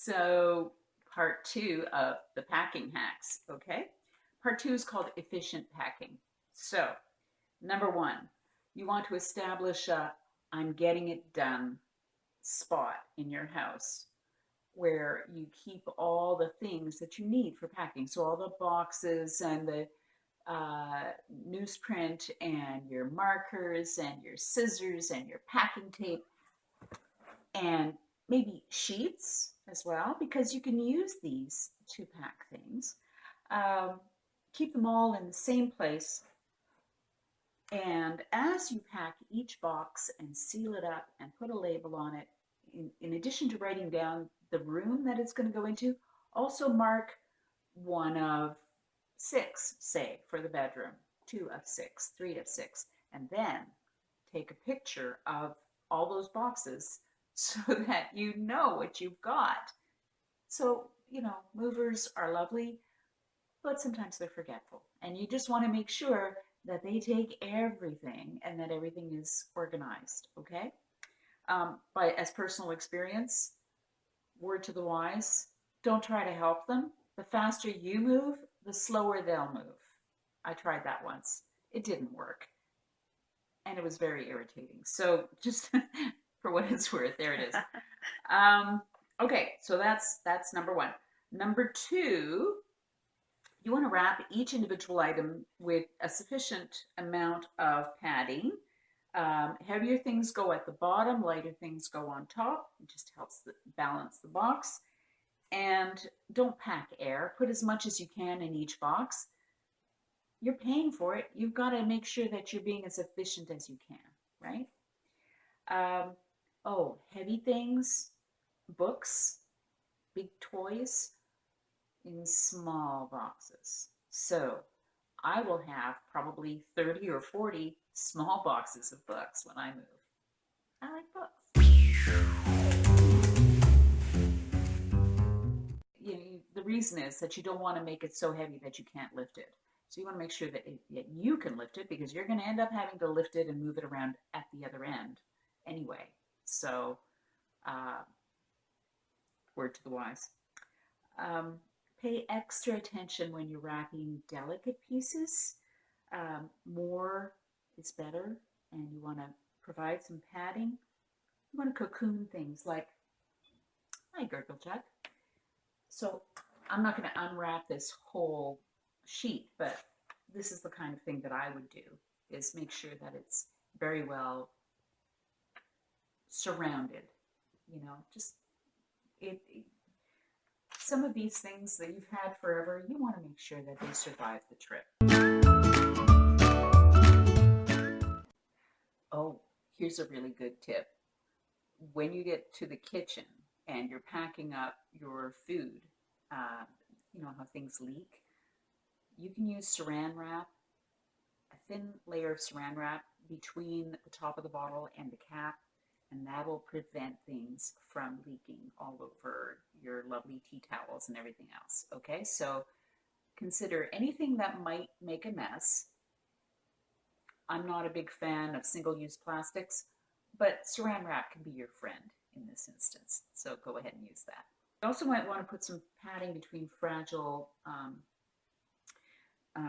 So, part two of the packing hacks, okay? Part two is called efficient packing. So, number one, you want to establish a I'm getting it done spot in your house where you keep all the things that you need for packing. So, all the boxes and the newsprint and your markers and your scissors and your packing tape and maybe sheets as well, because you can use these to pack things. Um, Keep them all in the same place. And as you pack each box and seal it up and put a label on it, in addition to writing down the room that it's going to go into, also mark one of six, say, for the bedroom, two of six, three of six, and then take a picture of all those boxes so that you know what you've got. So, movers are lovely, but sometimes they're forgetful. And you just want to make sure that they take everything and that everything is organized, okay? By as personal experience, word to the wise, don't try to help them. The faster you move, the slower they'll move. I tried that once. It didn't work. And it was very irritating. So just for what it's worth, there it is. Okay, so that's number one. Number two, you want to wrap each individual item with a sufficient amount of padding. Heavier things go at the bottom, lighter things go on top. It just helps balance the box. And don't pack air. Put as much as you can in each box. You're paying for it. You've got to make sure that you're being as efficient as you can, right? Heavy things, books, big toys in small boxes. So I will have probably 30 or 40 small boxes of books when I move. I like books. The reason is that you don't want to make it so heavy that you can't lift it. So you want to make sure that you can lift it, because you're going to end up having to lift it and move it around at the other end anyway. So, word to the wise. Pay extra attention when you're wrapping delicate pieces. More is better, and you want to provide some padding. You want to cocoon things like my gurgle jug. So I'm not going to unwrap this whole sheet, but this is the kind of thing that I would do, is make sure that it's very well surrounded. Just some of these things that you've had forever, you want to make sure that they survive the trip. Oh, here's a really good tip. When you get to the kitchen and you're packing up your food, you know how things leak, you can use saran wrap, a thin layer of saran wrap between the top of the bottle and the cap, and that will prevent things from leaking all over your lovely tea towels and everything else. Okay, so consider anything that might make a mess. I'm not a big fan of single-use plastics, but saran wrap can be your friend in this instance, so go ahead and use that. You also might want to put some padding between fragile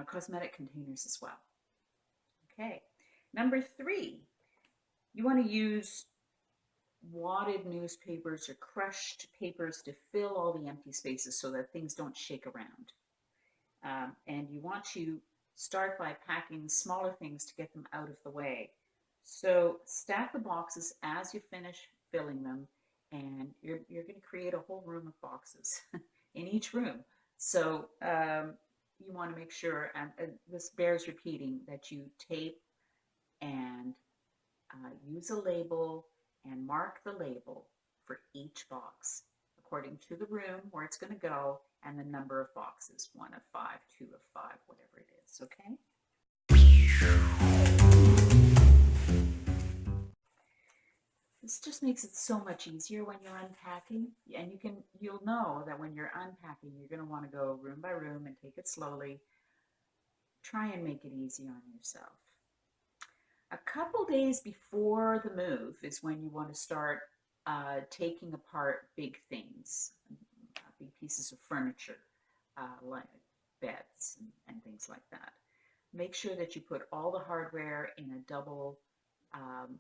cosmetic containers as well. Okay, number three, you want to use wadded newspapers or crushed papers to fill all the empty spaces so that things don't shake around. And you want to start by packing smaller things to get them out of the way. So stack the boxes as you finish filling them, and you're going to create a whole room of boxes in each room. So you want to make sure, and this bears repeating, that you tape and use a label and mark the label for each box according to the room where it's going to go and the number of boxes, 1 of 5, 2 of 5, whatever it is, okay? This just makes it so much easier when you're unpacking, and you'll know that when you're unpacking, you're going to want to go room by room and take it slowly. Try and make it easy on yourself. A couple days before the move is when you want to start taking apart big things, big pieces of furniture, like beds and things like that. Make sure that you put all the hardware in a double um,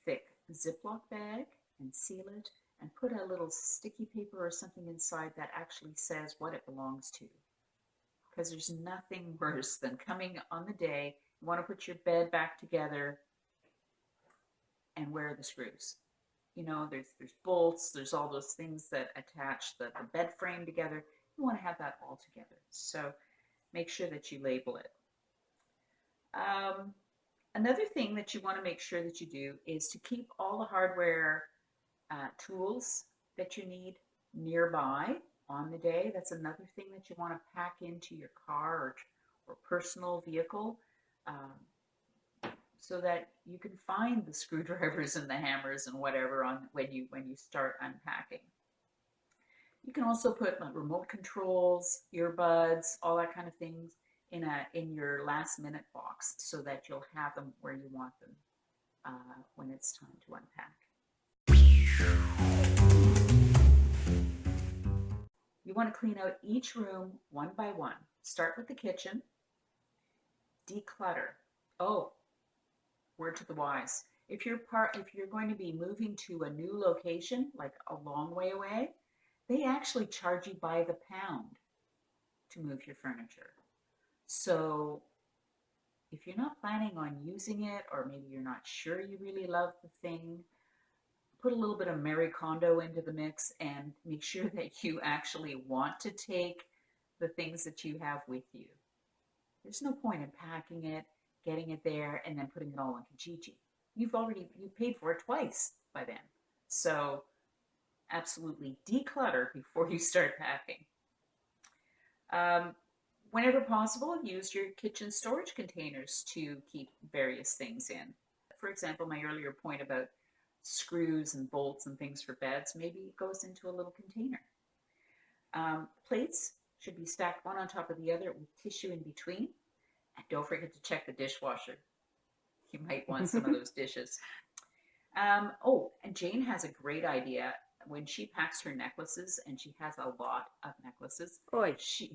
thick Ziploc bag and seal it and put a little sticky paper or something inside that actually says what it belongs to. Because there's nothing worse than coming on the day, you want to put your bed back together and where are the screws? You know, there's bolts, there's all those things that attach the bed frame together. You want to have that all together. So make sure that you label it. Um, Another thing that you want to make sure that you do is to keep all the hardware tools that you need nearby on the day. That's another thing that you want to pack into your car or personal vehicle, so that you can find the screwdrivers and the hammers and whatever on when you start unpacking. You can also put remote controls, earbuds, all that kind of things in your last minute box so that you'll have them where you want them when it's time to unpack. You want to clean out each room one by one. Start with the kitchen. Declutter. Oh, word to the wise. If you're going to be moving to a new location, like a long way away, they actually charge you by the pound to move your furniture. So if you're not planning on using it, or maybe you're not sure you really love the thing, put a little bit of Marie Kondo into the mix and make sure that you actually want to take the things that you have with you. There's no point in packing it, getting it there, and then putting it all on Kijiji. You paid for it twice by then. So absolutely declutter before you start packing. Whenever possible, use your kitchen storage containers to keep various things in. For example, my earlier point about screws and bolts and things for beds, maybe it goes into a little container. Plates should be stacked one on top of the other with tissue in between. And don't forget to check the dishwasher. You might want some of those dishes. And Jane has a great idea. When she packs her necklaces, and she has a lot of necklaces, Boy. she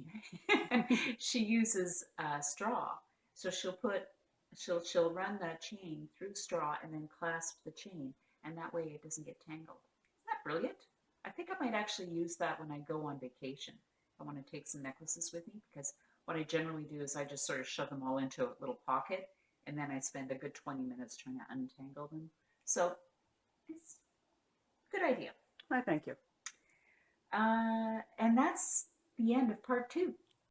uses straw. So she'll run the chain through straw and then clasp the chain, and that way it doesn't get tangled. Isn't that brilliant? I think I might actually use that when I go on vacation. I want to take some necklaces with me, because what I generally do is I just sort of shove them all into a little pocket, and then I spend a good 20 minutes trying to untangle them. So it's a good idea. Why, thank you. And that's the end of part 2.